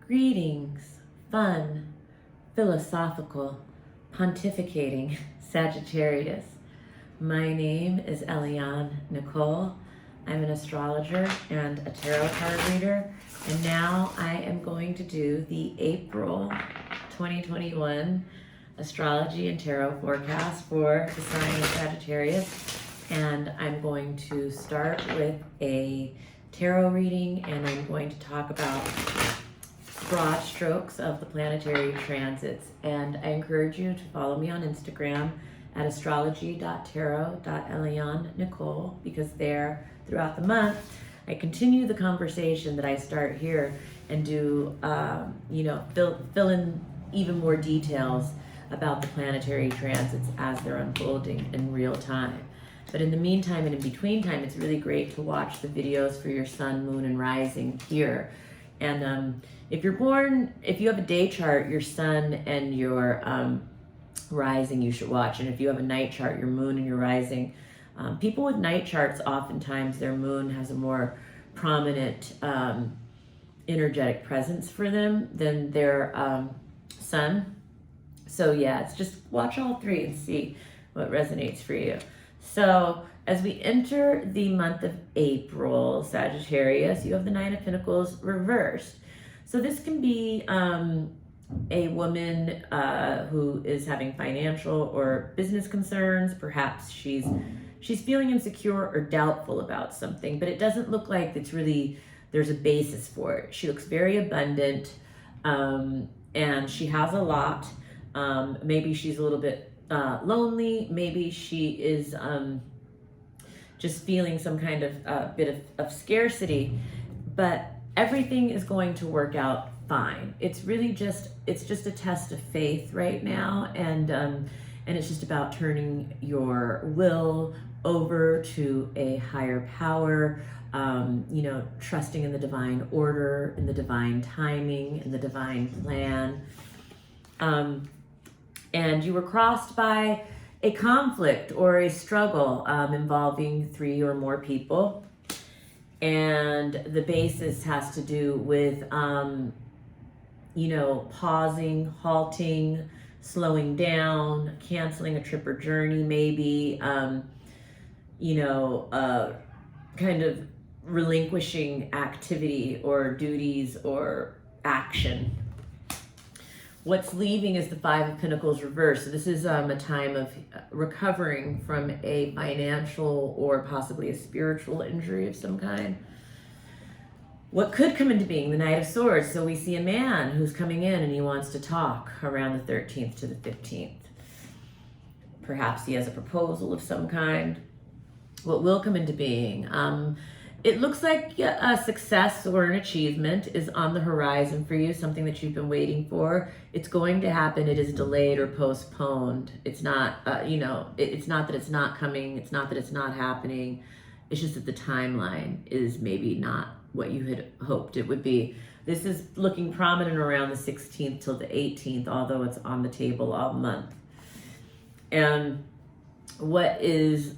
Greetings, fun, philosophical, pontificating Sagittarius. My name is Eliane Nicole. I'm an astrologer and a tarot card reader, and now I am going to do the April 2021 astrology and tarot forecast for the sign of Sagittarius. And I'm going to start with a tarot reading, and I'm going to talk about broad strokes of the planetary transits. And I encourage you to follow me on Instagram at astrology.tarot.Eliane Nicole, because there, throughout the month, I continue the conversation that I start here and do, fill in even more details about the planetary transits as they're unfolding in real time. But in the meantime and in between time, it's really great to watch the videos for your sun, moon, and rising here. And if you have a day chart, your sun and your rising you should watch. And if you have a night chart, your moon and your rising. People with night charts, oftentimes their moon has a more prominent energetic presence for them than their sun. So yeah, it's just watch all three and see what resonates for you. So as we enter the month of April, Sagittarius, you have the Nine of Pentacles reversed. So this can be a woman who is having financial or business concerns. Perhaps she's feeling insecure or doubtful about something, but it doesn't look like there's a basis for it. She looks very abundant, and she has a lot. Maybe she's a little bit lonely. Maybe she is just feeling some kind of bit of scarcity, but everything is going to work out fine. It's just a test of faith right now, and it's just about turning your will over to a higher power, trusting in the divine order, in the divine timing, in the divine plan. And you were crossed by a conflict or a struggle involving 3 or more people. And the basis has to do with, pausing, halting, slowing down, canceling a trip or journey, maybe, kind of relinquishing activity or duties or action. What's leaving is the Five of Pentacles reversed. So this is a time of recovering from a financial or possibly a spiritual injury of some kind. What could come into being? The Knight of Swords. So we see a man who's coming in and he wants to talk around the 13th to the 15th. Perhaps he has a proposal of some kind. What will come into being? It looks like a success or an achievement is on the horizon for you, something that you've been waiting for. It's going to happen. It is delayed or postponed. It's not, it's not that it's not coming. It's not that it's not happening. It's just that the timeline is maybe not what you had hoped it would be. This is looking prominent around the 16th till the 18th, although it's on the table all month. And what is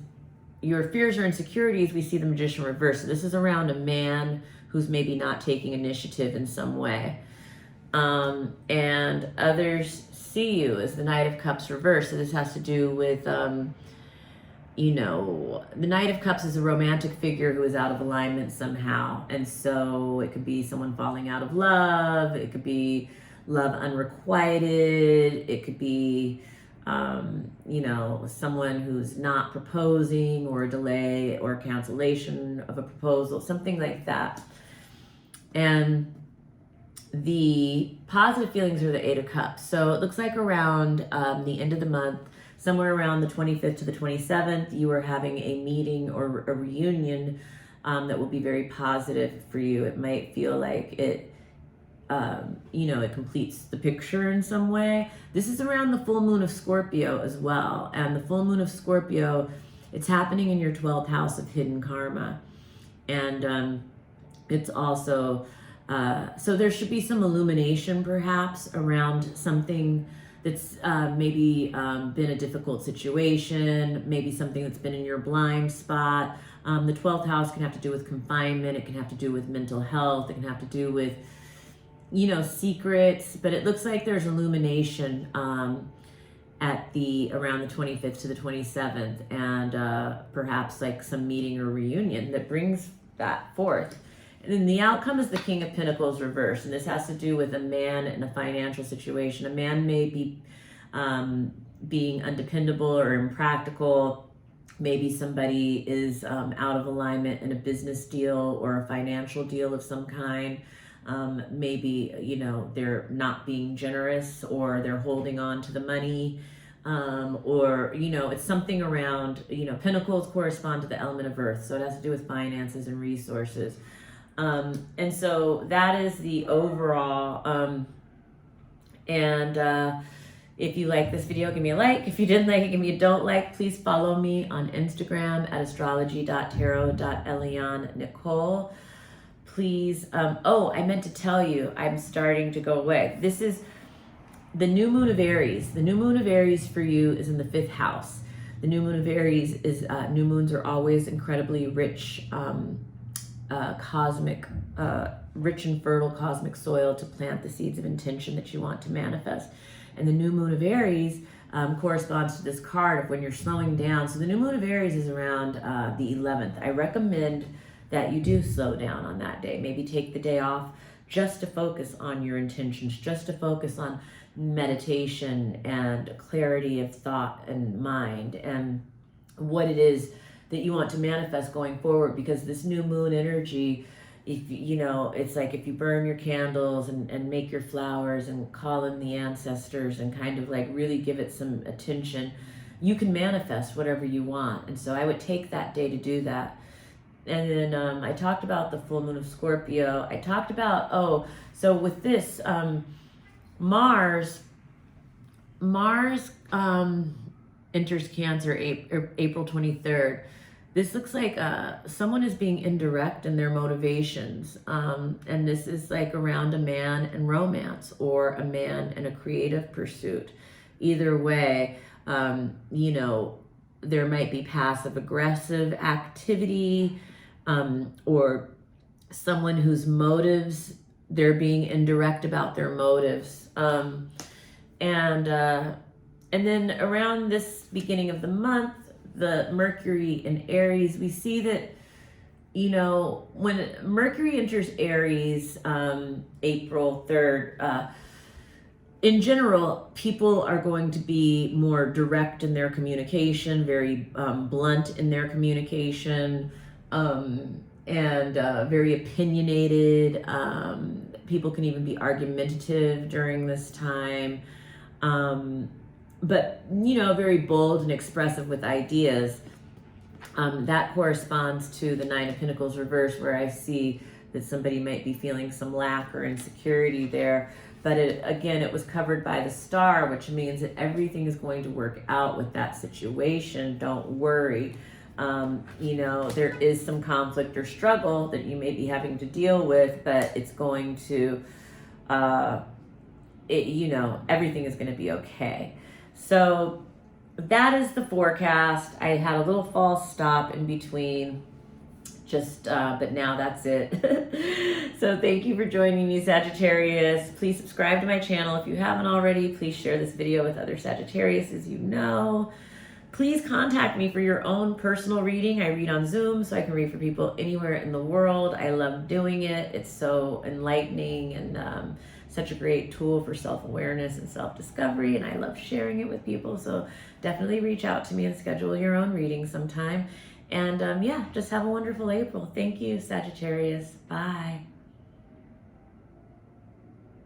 your fears or insecurities, we see the Magician reversed. So this is around a man who's maybe not taking initiative in some way. And others see you as the Knight of Cups reversed. So this has to do with, the Knight of Cups is a romantic figure who is out of alignment somehow. And so it could be someone falling out of love. It could be love unrequited. It could be someone who's not proposing, or a delay or cancellation of a proposal, something like that. And the positive feelings are the Eight of Cups. So it looks like around the end of the month, somewhere around the 25th to the 27th, you are having a meeting or a reunion that will be very positive for you. It might feel like it completes the picture in some way. This is around the full moon of Scorpio as well. And the full moon of Scorpio, it's happening in your 12th house of hidden karma. And it's also, so there should be some illumination perhaps around something that's maybe been a difficult situation, maybe something that's been in your blind spot. The 12th house can have to do with confinement. It can have to do with mental health. It can have to do with you know, secrets, but it looks like there's illumination at the around the 25th to the 27th, and perhaps like some meeting or reunion that brings that forth. And then the outcome is the King of Pentacles reversed, and this has to do with a man in a financial situation. A man may be being undependable or impractical. Maybe somebody is out of alignment in a business deal or a financial deal of some kind. Maybe, you know, they're not being generous, or they're holding on to the money, or, you know, it's something around, you know, pentacles correspond to the element of earth. So it has to do with finances and resources. And so that is the overall, if you like this video, give me a like. If you didn't like it, give me a don't like. Please follow me on Instagram at astrology.tarot.Eliane Nicole. Please, oh, I meant to tell you, I'm starting to go away. This is the new moon of Aries. The new moon of Aries for you is in the 5th house. The new moon of Aries is, new moons are always incredibly rich, cosmic, rich and fertile cosmic soil to plant the seeds of intention that you want to manifest. And the new moon of Aries corresponds to this card of when you're slowing down. So the new moon of Aries is around the 11th. I recommend that you do slow down on that day. Maybe take the day off just to focus on your intentions, just to focus on meditation and clarity of thought and mind and what it is that you want to manifest going forward. Because this new moon energy, if you know, it's like if you burn your candles and make your flowers and call in the ancestors and kind of like really give it some attention, you can manifest whatever you want. And so I would take that day to do that. And then I talked about the full moon of Scorpio. I talked about, so with this, Mars enters Cancer April 23rd. This looks like someone is being indirect in their motivations. And this is like around a man and romance, or a man and a creative pursuit. Either way, you know, there might be passive aggressive activity, or someone whose motives, they're being indirect about their motives. And then around this beginning of the month, the Mercury in Aries, we see that, you know, when Mercury enters Aries, April 3rd, in general, people are going to be more direct in their communication, very blunt in their communication, and very opinionated. People can even be argumentative during this time. But, you know, very bold and expressive with ideas. That corresponds to the 9 of Pentacles reverse, where I see that somebody might be feeling some lack or insecurity there. But again, it was covered by the star, which means that everything is going to work out with that situation. Don't worry. You know, there is some conflict or struggle that you may be having to deal with, but it's going to, you know, everything is going to be okay. So that is the forecast. I had a little false stop in between, just, but now that's it. So thank you for joining me, Sagittarius. Please subscribe to my channel if you haven't already. Please share this video with other Sagittarius, as you know. Please contact me for your own personal reading. I read on Zoom, so I can read for people anywhere in the world. I love doing it. It's so enlightening and such a great tool for self-awareness and self-discovery, and I love sharing it with people. So definitely reach out to me and schedule your own reading sometime. And yeah, just have a wonderful April. Thank you, Sagittarius. Bye.